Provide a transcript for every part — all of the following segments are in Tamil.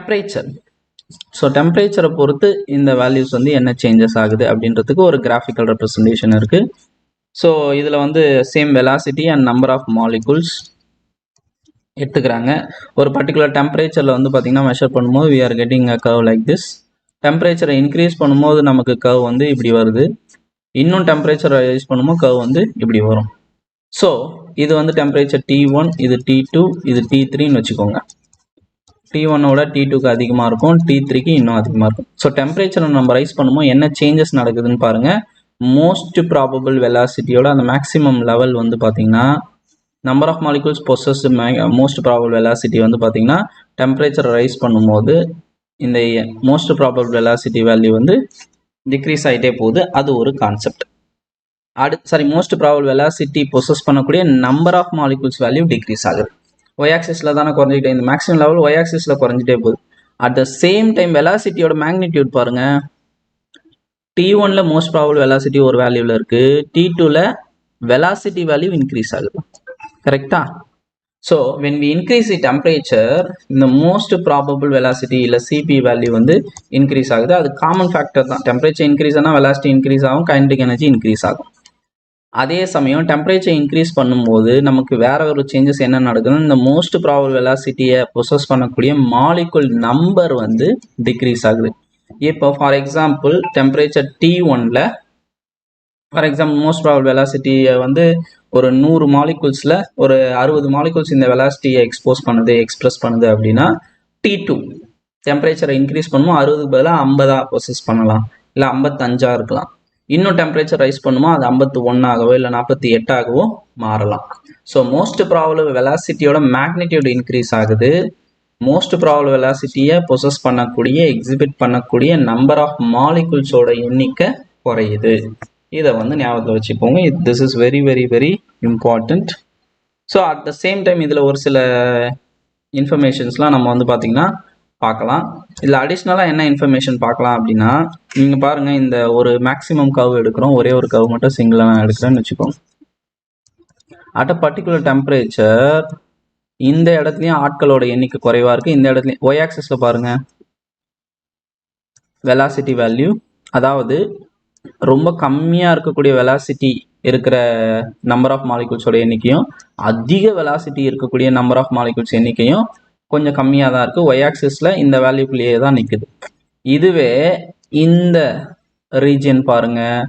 டெம்பரேச்சர். ஸோ டெம்பரேச்சரை பொறுத்து இந்த வேல்யூஸ் வந்து என்ன சேஞ்சஸ் ஆகுது அப்படின்றதுக்கு ஒரு கிராஃபிக்கல் ரெப்ரசன்டேஷன் இருக்குது. ஸோ இதில் வந்து same velocity and number of molecules எடுத்துக்கிறாங்க. ஒரு பர்டிகுலர் டெம்பரேச்சரில் வந்து பார்த்திங்கன்னா மெஷர் பண்ணும்போது we are getting a curve like this. டெம்பரேச்சரை இன்க்ரீஸ் பண்ணும்போது நமக்கு கர்வ் வந்து இப்படி வருது. இன்னும் டெம்பரேச்சரை ரைஸ் பண்ணும்போது கர்வ் வந்து இப்படி வரும். ஸோ இது வந்து டெம்பரேச்சர் T1, இது T2, இது T3ன்னு வச்சுக்கோங்க. T1ஓட T2க்கு அதிகமாக இருக்கும், T3க்கு இன்னும் அதிகமாக இருக்கும். ஸோ டெம்பரேச்சரை நம்ம ரைஸ் பண்ணும்போது என்ன சேஞ்சஸ் நடக்குதுன்னு பாருங்கள். மோஸ்ட் ப்ராபபிள் வெலாசிட்டியோட அந்த மேக்ஸிமம் லெவல் வந்து பார்த்திங்கன்னா number of molecules possessed most probable velocity வந்து பார்த்திங்கன்னா டெம்பரேச்சரை ரைஸ் பண்ணும்போது இந்த மோஸ்ட் ப்ராபபிள் வெலாசிட்டி வேல்யூ வந்து டிக்ரீஸ் ஆகிட்டே போகுது. அது ஒரு concept. Most probable velocity possess பண்ணக்கூடிய number of molecules value decrease ஆகுது. ஒய் ஆக்சிஸில் தானே குறைஞ்சிக்கிட்டே, இந்த மேக்ஸிமம் லெவல் ஒய் ஆக்சிஸில் குறைஞ்சிட்டே போகுது. அட் த சேம் டைம் வெலாசிட்டியோட மேக்னிடியூட் பாருங்கள். T1ல மோஸ்ட் ப்ராபபிள் வெலாசிட்டி ஒரு வேல்யூவில் இருக்குது, T2ல வெலாசிட்டி வேல்யூ இன்க்ரீஸ் ஆகுது. கரெக்டா? So when we increase the temperature இந்த மோஸ்ட் ப்ராபபிள் வெலாசிட்டி இல்லை சிபி வேல்யூ வந்து இன்க்ரீஸ் ஆகுது. அது காமன் ஃபேக்டர் தான். டெம்பரேச்சர் இன்க்ரீஸ் ஆனால் வெலாசிட்டி இன்க்ரீஸ் ஆகும், கைனடிக் எனர்ஜி இன்க்ரீஸ் ஆகும். அதே சமயம் டெம்பரேச்சர் இன்க்ரீஸ் பண்ணும்போது நமக்கு வேற ஒரு சேஞ்சஸ் என்ன நடக்குதுன்னா இந்த மோஸ்ட் ப்ராபபிள் வெலாசிட்டியை பொசஸ் பண்ணக்கூடிய மாலிகுல் நம்பர் வந்து டிக்ரீஸ் ஆகுது. இப்போ ஃபார் எக்ஸாம்பிள் டெம்பரேச்சர் T1ல ஃபார் எக்ஸாம்பிள் மோஸ்ட் ப்ராபபிள் வெலாசிட்டியை வந்து ஒரு 100 மாலிகுல்ஸில் ஒரு 60 மாலிகுல்ஸ் இந்த வெலாசிட்டியை எக்ஸ்பிரஸ் பண்ணுது அப்படின்னா T2 டெம்பரேச்சரை இன்க்ரீஸ் பண்ணுமோ 60க்கு பதிலாக 50 பொசஸ் பண்ணலாம், இல்லை 55 இருக்கலாம். இன்னும் டெம்பரேச்சர் ரைஸ் பண்ணுமோ அது 51ஆகவோ இல்லை 48ஆகவோ மாறலாம். ஸோ மோஸ்ட் ப்ராபபிள் வெலாசிட்டியோட மேக்னிடியூட் இன்க்ரீஸ் ஆகுது. மோஸ்ட் ப்ராபபிள் வெலாசிட்டியை பொசஸ் பண்ணக்கூடிய எக்ஸிபிட் பண்ணக்கூடிய நம்பர் ஆஃப் மாலிகுல்ஸோட எண்ணிக்கை குறையுது. இதை வந்து ஞாபகத்தில் வச்சுப்போங்க. This is very very very important. So at the same time இதில் ஒரு சில இன்ஃபர்மேஷன்ஸ்லாம் நம்ம வந்து பார்த்திங்கன்னா பார்க்கலாம். இதில் அடிஷ்னலாக என்ன இன்ஃபர்மேஷன் பார்க்கலாம் அப்படின்னா நீங்கள் பாருங்கள், இந்த ஒரு மேக்ஸிமம் கர்வ் எடுக்கிறோம், ஒரே ஒரு கர்வ் மட்டும் சிங்கிளாக நான் எடுக்கிறேன்னு வச்சுக்கோங்க. அட் அ பர்டிகுலர் டெம்பரேச்சர் இந்த இடத்துலையும் ஆட்களோட எண்ணிக்கை குறைவாக இருக்குது. இந்த இடத்துலையும் ஒய் ஆக்சிஸில் பாருங்கள் வெலாசிட்டி வேல்யூ, அதாவது ரொம்ப கம்மியாக இருக்கக்கூடிய வெலாசிட்டி இருக்கிற நம்பர் ஆஃப் மாலிகுல்ஸோட எண்ணிக்கையும் அதிக வெலாசிட்டி இருக்கக்கூடிய நம்பர் ஆஃப் மாலிகுல்ஸ் எண்ணிக்கையும் கொஞ்சம் கம்மியாக தான் இருக்குது. ஒய் ஆக்சிஸில் இந்த வேல்யூக்குள்ளேயே தான் நிற்குது. இதுவே இந்த ரீஜியன் பாருங்கள்,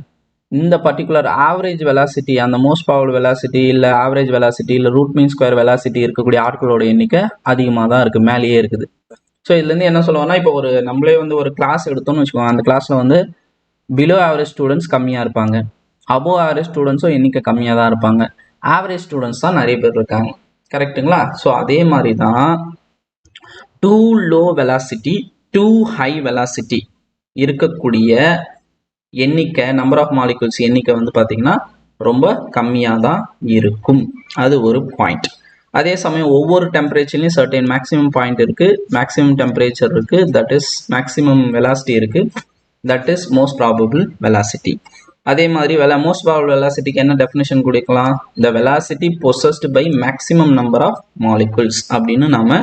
இந்த பர்டிகுலர் ஆவரேஜ் வெலாசிட்டி அந்த மோஸ்ட் ப்ராபபிள் வெலாசிட்டி இல்லை ஆவரேஜ் வெலாசிட்டி இல்லை ரூட் மீன் ஸ்கொயர் வெலாசிட்டி இருக்கக்கூடிய ஆட்களோட எண்ணிக்கை அதிகமாக தான் இருக்குது, மேலேயே இருக்குது. ஸோ இதுலேருந்து என்ன சொல்லுவோம்னா, இப்போ ஒரு நம்மளே வந்து ஒரு கிளாஸ் எடுத்தோம்னு வச்சுக்கோங்க. அந்த கிளாஸில் வந்து பிலோ ஆவரேஜ் ஸ்டூடெண்ட்ஸ் கம்மியாக இருப்பாங்க, அபோவ் ஆவரேஜ் ஸ்டூடெண்ட்ஸும் எண்ணிக்கை கம்மியாக தான் இருப்பாங்க, ஆவரேஜ் ஸ்டூடெண்ட்ஸ் தான் நிறைய பேர் இருக்காங்க. கரெக்டுங்களா? ஸோ அதே மாதிரி தான் to low velocity to high velocity இருக்கக்கூடிய எண்ணிக்கை நம்பர் ஆஃப் மாலிகுல்ஸ் எண்ணிக்கை வந்து பார்த்திங்கன்னா ரொம்ப கம்மியாக தான் இருக்கும். அது ஒரு பாயிண்ட். அதே சமயம் ஒவ்வொரு டெம்பரேச்சர்லையும் சர்டைன் மேக்ஸிமம் பாயிண்ட் இருக்குது, மேக்ஸிமம் டெம்பரேச்சர் இருக்குது, தட் இஸ் மேக்ஸிமம் வெலாசிட்டி இருக்குது, that is most probable velocity. அதே மாதிரி மோஸ்ட் ப்ராபபிள் வெலாசிட்டிக்கு என்ன டெஃபினேஷன் கொடுக்கலாம்? The velocity possessed by maximum number of molecules அப்படின்னு நாம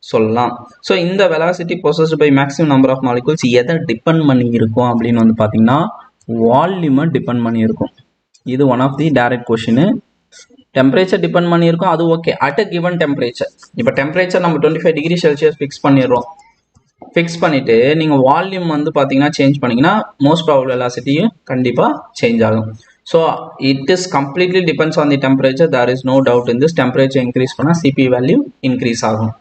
சொல்லலாம். ஸோ இந்த velocity possessed by maximum number of molecules எதை டிபெண்ட் பண்ணி இருக்கும் அப்படின்னு வந்து பார்த்தீங்கன்னா வால்யூமை டிபெண்ட் பண்ணி இருக்கும். இது one of the direct question. Temperature depend பண்ணியிருக்கும், அது okay. At a given temperature, இப்போ டெம்பரேச்சர் நம்ம 25 டிகிரி செல்சியஸ் ஃபிக்ஸ் பண்ணிடுறோம். ஃபிக்ஸ் பண்ணிவிட்டு நீங்கள் வால்யூம் வந்து பார்த்தீங்கன்னா சேஞ்ச் பண்ணிங்கன்னா மோஸ்ட் ப்ராபபிள் வெலாசிட்டியும் கண்டிப்பாக சேஞ்ச் ஆகும். So it is completely depends on the temperature. There is no doubt in this. Temperature increase பண்ணால் சிபி வேல்யூ இன்க்ரீஸ் ஆகும்.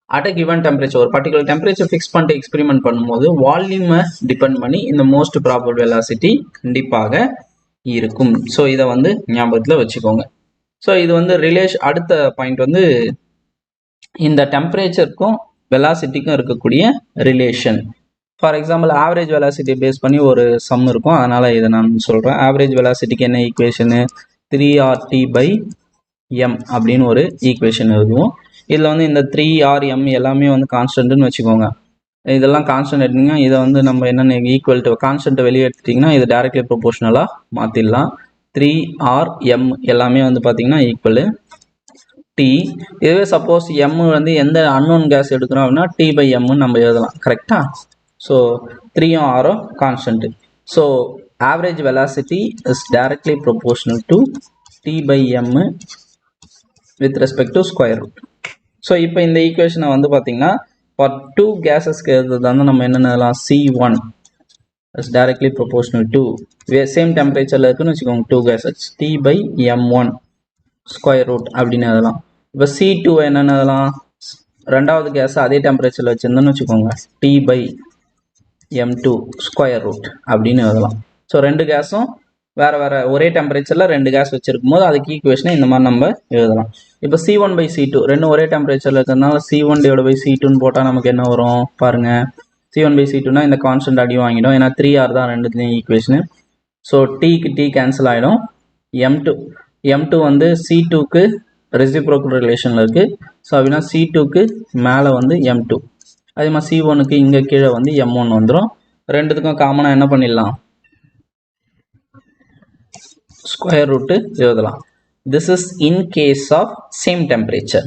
அட் அ கிவன் டெம்பரேச்சர், ஒரு பர்டிகுலர் டெம்பரேச்சர் ஃபிக்ஸ் பண்ணிட்டு எக்ஸ்பெரிமெண்ட் பண்ணும்போது வால்யூமை டிபெண்ட் பண்ணி இந்த மோஸ்ட் ப்ராபபிள் வெலாசிட்டி கண்டிப்பாக இருக்கும். ஸோ இதை வந்து ஞாபகத்தில் வச்சுக்கோங்க. ஸோ இது வந்து அடுத்த பாயிண்ட் வந்து இந்த டெம்பரேச்சருக்கும் வெலாசிட்டிக்கும் இருக்கக்கூடிய relation. For example average velocity base பண்ணி ஒரு சம் இருக்கும், அதனால் இதை நான் சொல்கிறேன். ஆவரேஜ் வெலாசிட்டிக்கு என்ன ஈக்குவேஷனு? 3RT/m அப்படின்னு ஒரு ஈக்குவேஷன் எழுதுவோம். இதில் வந்து இந்த 3RM எல்லாமே வந்து கான்ஸ்டன்ட்னு வச்சுக்கோங்க. இதெல்லாம் கான்ஸ்டன்ட் எடுத்தீங்கன்னா இதை வந்து நம்ம என்னென்ன ஈக்குவல் டு கான்ஸ்டன்ட்டை வெளியே எடுத்துட்டிங்கன்னா இது டைரக்ட்லி ப்ரொபோர்ஷனலாக மாற்றிடலாம். 3RM எல்லாமே வந்து பார்த்திங்கன்னா ஈக்குவலு. T. இதுவே சப்போஸ் M வந்து எந்த அன்னோன் கேஸ் எடுக்கிறோம் அப்படின்னா T/M நம்ம எழுதலாம் கரெக்டா. ஸோ 3ம் 6ம் constant. So average velocity is directly proportional to T/M with respect to square root. So இப்போ இந்த ஈக்குவேஷனை வந்து பார்த்தீங்கன்னா ஃபார் 2 கேஸஸ்க்கு எழுதுறது வந்து நம்ம என்னென்ன C1 is directly proportional to same temperature இருக்குன்னு வச்சுக்கோங்க 2 gases T/M1 square root அப்படின்னு எழுதலாம். இப்போ C2 என்னென்ன எழுதலாம், ரெண்டாவது கேஸ் அதே டெம்பரேச்சரில் வச்சுருந்தோன்னு வச்சுக்கோங்க T/M2 ஸ்கொயர் ரூட் அப்படின்னு எழுதலாம். ஸோ ரெண்டு கேஸும் வேறு வேறு ஒரே டெம்பரேச்சரில் ரெண்டு கேஸ் வச்சுருக்கும் போது அதுக்கு ஈக்குவேஷனை இந்த மாதிரி நம்ம எழுதலாம். இப்போ C1/C2 ரெண்டும் ஒரே டெம்பரேச்சரில் இருக்கிறதுனால C1/C2ன்னு போட்டால் நமக்கு என்ன வரும் பாருங்கள். C1/C2னா இந்த கான்ஸ்டன்ட் அடி வாங்கிடும், ஏன்னா 3R தான் ரெண்டுத்துலேயும் ஈக்குவேஷனு. ஸோ Tக்கு T கேன்சல் ஆகிடும். M2 வந்து C2க்கு ரெசிப்ரோக்கல் ரிலேஷனில் இருக்குது. ஸோ அப்படின்னா C2க்கு மேலே வந்து M2, அதே மாதிரி C1க்கு இங்கே கீழே வந்து M1 வந்துடும். ரெண்டுத்துக்கும் காமனாக என்ன பண்ணிடலாம், ஸ்கொயர் ரூட்டு எழுதலாம். This is in case of same temperature.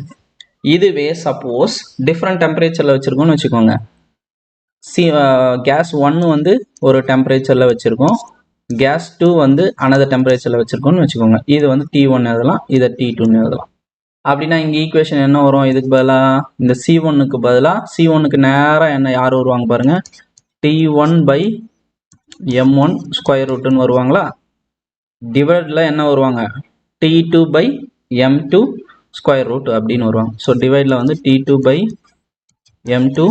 இதுவே சப்போஸ் டிஃப்ரெண்ட் டெம்பரேச்சரில் வச்சுருக்கோன்னு வச்சுக்கோங்க. கேஸ் 1 வந்து ஒரு டெம்பரேச்சரில் வச்சுருக்கோம், கேஸ் 2 வந்து அனதர் டெம்பரேச்சரில் வச்சுருக்கோன்னு வச்சுக்கோங்க. இது வந்து T1 எழுதலாம், இதை T2ன்னு எழுதலாம். அப்படின்னா இங்கே ஈக்குவேஷன் என்ன வரும், இதுக்கு பதிலாக இந்த C1க்கு பதிலாக C1க்கு நேராக என்ன யார் வருவாங்க பாருங்கள், T1/M1 ஸ்கொயர் ரூட்டுன்னு வருவாங்களா. டிவைடில் என்ன வருவாங்க, T2/M2 ஸ்கொயர் ரூட் அப்படின்னு வருவாங்க. ஸோ டிவைடில் வந்து T2/M2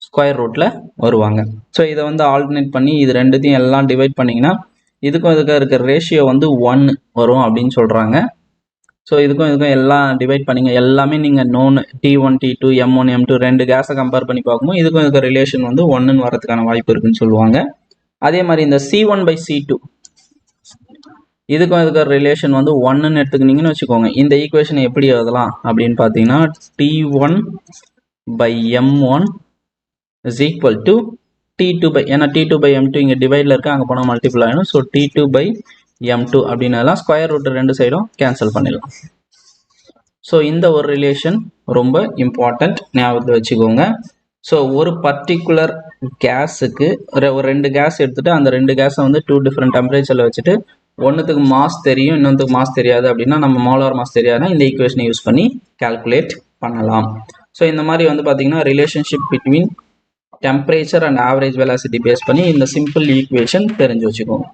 ஸ்கொயர் ரூட்டில் வருவாங்க. ஸோ இதை வந்து ஆல்டர்னேட் பண்ணி இது ரெண்டுத்தையும் எல்லாம் டிவைட் பண்ணிங்கன்னா இதுக்கும் இருக்கிற ரேஷியோ வந்து 1 வரும் அப்படின்னு சொல்கிறாங்க. ஸோ இதுக்கும் எல்லாம் டிவைட் பண்ணிங்க, எல்லாமே நீங்கள் known T1 T2 M1 M2 ரெண்டு கேஸை கம்பேர் பண்ணி பார்க்கும்போது இதுக்கும் இருக்கிற ரிலேஷன் வந்து 1ன்னு வரதுக்கான வாய்ப்பு இருக்குன்னு சொல்லுவாங்க. அதே மாதிரி இந்த C1/C2 இதுக்கும் இருக்கிற ரிலேஷன் வந்து 1ன்னு எடுத்துக்கினீங்கன்னு வச்சுக்கோங்க. இந்த ஈக்குவேஷனை எப்படி எழுதலாம் அப்படின்னு பார்த்தீங்கன்னா T1/M1 is equal to T2 ஏன்னா T2/M2 இங்கே டிவைடில் இருக்குது, அங்கே போனால் மல்டிபிள் ஆகிடும். ஸோ T2/M2 அப்படின்னாலாம் ஸ்கொயர் ரூட் ரெண்டு சைடும் கேன்சல் பண்ணிடலாம். ஸோ இந்த ஒரு ரிலேஷன் ரொம்ப இம்பார்ட்டண்ட், ஞாபகத்தில் வச்சுக்கோங்க. ஸோ ஒரு பர்டிகுலர் கேஸுக்கு ஒரு ரெண்டு கேஸ் எடுத்துகிட்டு அந்த ரெண்டு கேஸை வந்து 2 டிஃப்ரெண்ட் டெம்பரேச்சரில் வச்சுட்டு ஒன்றுத்துக்கு மாஸ் தெரியும் இன்னொன்றுக்கு மாஸ் தெரியாது அப்படின்னா நம்ம மோலார் மாஸ் தெரியாதுன்னா இந்த ஈக்குவேஷனை யூஸ் பண்ணி கால்குலேட் பண்ணலாம். ஸோ இந்த மாதிரி வந்து பார்த்தீங்கன்னா relationship between temperature and average velocity base பண்ணி இந்த சிம்பிள் ஈக்குவேஷன் தெரிஞ்சு வச்சுக்கோங்க.